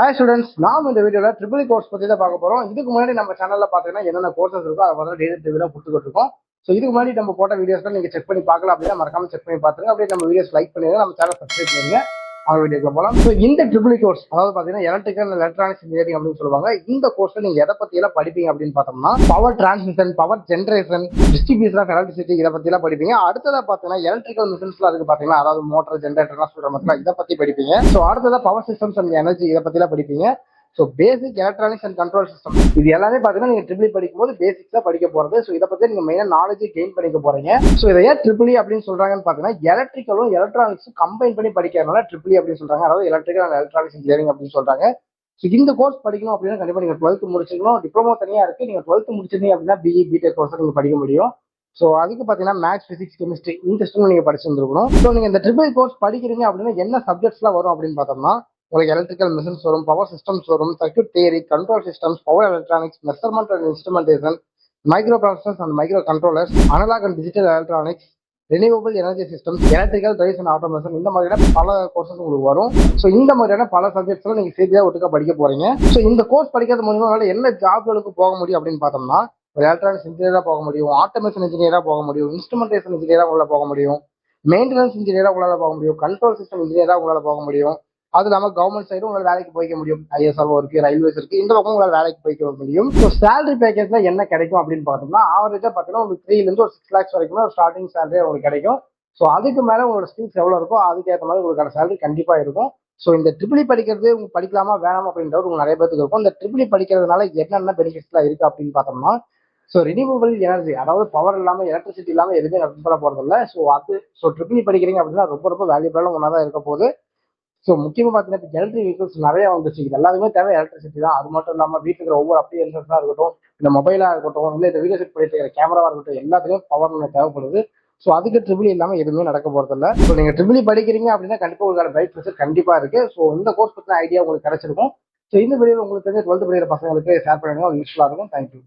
Hi students, நாம் இந்த வீடியோவில் ட்ரிபிள் கோர்ஸ் பற்றி தான் பார்க்க போகிறோம். இதுக்கு முன்னாடி நம்ம சேனலில் பார்த்தீங்கன்னா என்னென்ன கோர்சஸ் இருக்கோ அதை பார்த்தா டெய்லி ரிவ்யூவில் கொடுத்துக்கிட்டு இருக்கோம். ஸோ இதுக்கு முன்னாடி நம்ம போட்ட வீடியோஸ்லாம் நீங்கள் செக் பண்ணி பார்க்கலாம். அப்படின்னா மறக்காம செக் பண்ணி பார்த்துருங்க. அப்படியே நம்ம வீடியோஸ் லைக் பண்ணிடுங்க, நம்ம சேனல் சப்ஸ்கிரைப் பண்ணுங்க. அவங்க வீடியோக்குள்ள போகலாம். ஸோ இந்த ட்ரிபிள் கோர்ஸ் அதாவது பார்த்தீங்கன்னா எலக்ட்ரிக்கல் எலக்ட்ரானிக்ஸ் இன்ஜினியரிங் அப்படின்னு சொல்லுவாங்க. இந்த கோர்ஸில் நீங்கள் எதை பற்றியெல்லாம் படிப்பீங்க அப்படின்னு பார்த்தோம்னா power transmission, power generation, distribution of electricity, இதை பற்றிலாம் படிப்பீங்க. அடுத்ததாக பார்த்தீங்கன்னா எலக்ட்ரிக்கல் மிஷின்ஸ்லாம் அதுக்கு பார்த்தீங்கன்னா அதாவது மோட்டர் ஜென்ரேட்டர்லாம் சொல்கிற மாதிரி இதை பற்றி படிப்பீங்க. ஸோ அடுத்ததாக பவர் சிஸ்டம்ஸ் அண்ட் எனர்ஜி, இதை பற்றிலாம் படிப்பீங்க. So basic electronics and control system இது எல்லாமே பார்த்தீங்கன்னா நீங்கள் ட்ரிபிள் படிக்கும்போது பேசிக்ஸாக படிக்க போகிறது. ஸோ இதை பற்றி நீங்கள் மெயினாக நாலேஜ் கெயின் பண்ணிக்க போறீங்க. ஸோ இதை ஏன் ட்ரிபிள் அப்படின்னு சொல்றாங்கன்னு பார்த்தீங்கன்னா எலக்ட்ரிக்கலும் எலக்ட்ரானிக்ஸும் கம்பைன் பண்ணி படிக்கிறதுனால ட்ரிபிள் அப்படின்னு சொல்றாங்க. அதாவது எலக்ட்ரிக்கல் அண்ட் எலக்ட்ரானிக்ஸ் இன்ஜினியரிங் அப்படின்னு சொல்றாங்க. ஸோ இந்த கோர்ஸ் படிக்கணும் அப்படின்னா கண்டிப்பாக நீங்கள் 12th முடிச்சிருக்கணும். டிப்ளமோ தனியாக இருக்கு. நீங்கள் 12th முடிச்சிருந்தீங்க அப்படின்னா பிஇ பிடெக் கோர்ஸ் நீங்கள் படிக்க முடியும். ஸோ அதுக்கு பார்த்தீங்கன்னா மேத்ஸ், பிசிக்ஸ், கெமிஸ்ட்ரி இந்த ஸ்ட்ரீம் நீங்கள் படிச்சிருந்துருக்கணும். ஸோ நீங்கள் இந்த ட்ரிபிள் கோர்ஸ் படிக்கிறீங்க அப்படின்னா என்ன சப்ஜெக்ட்ஸ்லாம் வரும் அப்படின்னு பார்த்தோம்னா உங்களுக்கு எலக்ட்ரிக்கல் மிஷின்ஸ் வரும், பவர் சிஸ்டம்ஸ் வரும், circuit theory, control systems, power electronics, measurement and instrumentation, microprocessors and microcontrollers, analog and digital electronics, renewable energy systems, electrical drives and automation, இந்த மாதிரியான பல கோர்சஸ் உங்களுக்கு வரும். ஸோ இந்த மாதிரியான பல சப்ஜெக்ட்ஸ்லாம் நீங்கள் சேர்த்தியாக ஒட்டுக்க படிக்க போறீங்க. ஸோ இந்த கோர்ஸ் படிக்கிறது மூலமா என்ன ஜாப்களுக்கு போக முடியும் அப்படின்னு பார்த்தோம்னா ஒரு எலக்ட்ரானிக்ஸ் இன்ஜினியராக போக முடியும், ஆட்டோமேஷன் இன்ஜினியராக போக முடியும், இன்ஸ்ட்ருமெண்டேஷன் இன்ஜினியராக உங்களால் போக முடியும், மெயின்டெனன்ஸ் இன்ஜினியராக உங்களால் போக முடியும், கண்ட்ரோல் சிஸ்டம் இன்ஜினியராக உங்களால் போக முடியும். அது இல்லாமல் கவர்மெண்ட் சைடும் உங்களால் வேலைக்கு போய்க்க முடியும். ஐஎஸ்ஆர்ஓ இருக்கு, ரயில்வேஸ் இருக்கு, இந்த பக்கம் உங்களால் வேலைக்கு போய்க்க முடியும். ஸோ சேலரி பேக்கேஜ்ல என்ன கிடைக்கும் அப்படின்னு பார்த்தோம்னா ஆவரேஜா பார்த்தீங்கன்னா உங்களுக்கு 3 ஒரு 6 lakhs வரைக்கும் ஒரு ஸ்டார்டிங் சேலரி உங்களுக்கு கிடைக்கும். ஸோ அதுக்கு மேலே உங்களோட ஸ்கில்ஸ் எவ்வளோ இருக்கோ அதுக்கேற்ற மாதிரி உங்களுக்கான சேலரி கண்டிப்பாக இருக்கும். ஸோ இந்த ட்ரிபிள் படிக்கிறது உங்களுக்கு படிக்கலாமா வேணாமா அப்படின்றது உங்களுக்கு நிறைய பேருக்கு இருக்கும். இந்த ட்ரிபிள் படிக்கிறதுனால என்னென்ன பெனிஃபிட்ஸ்லாம் இருக்கு அப்படின்னு பார்த்தோம்னா ஸோ ரினியூவபிள் எனர்ஜி, அதாவது பவர் இல்லாமல் எலக்ட்ரிசிட்டி இல்லாமல் எதுவுமே ரன் பண்ண போறது இல்லை. ஸோ ட்ரிபிள் படிக்கிறீங்க அப்படின்னா ரொம்ப வேல்யூபிளான ஒன்றா தான் இருக்க போகுது. ஸோ முக்கியமாக பார்த்தீங்கன்னா இப்போ எலக்ட்ரிக் வெஹிக்கிள்ஸ் நிறைய வந்துச்சு. இது எல்லாத்துக்குமே தேவை எலக்ட்ரிசிட்டி தான். அது மட்டும் இல்லாமல் வீட்டுக்கு இருக்கிற ஒவ்வொரு அப்ளிகேஷன்ஸாக இருக்கட்டும், இந்த மொபைலாக இருக்கட்டும், இல்லை இந்த வீடியோ செட் பண்ணிட்டு இருக்கிற கேமராவாக இருக்கட்டும், எல்லாத்துலேயும் பவர் நமக்கு தேவைப்படுது. ஸோ அதுக்கு ட்ரிபிள் இல்லாமல் எதுவுமே நடக்க போகிறது இல்லை. ஸோ நீங்கள் ட்ரிபிள் படிக்கிறீங்க அப்படின்னா கண்டிப்பாக உங்களுக்கான பிரைட் ஃபியூச்சர் கண்டிப்பாக இருக்கு. ஸோ இந்த கோர்ஸ் பற்றின ஐடியா உங்களுக்கு கிடைச்சிருக்கும். ஸோ இந்த வீடியோ உங்களுக்கு தெரிஞ்ச 12th படிக்கிற பசங்களுக்கு ஷேர் பண்ணுங்க, யூஸ்ஃபுல்லாக இருக்கும். தேங்க்யூ.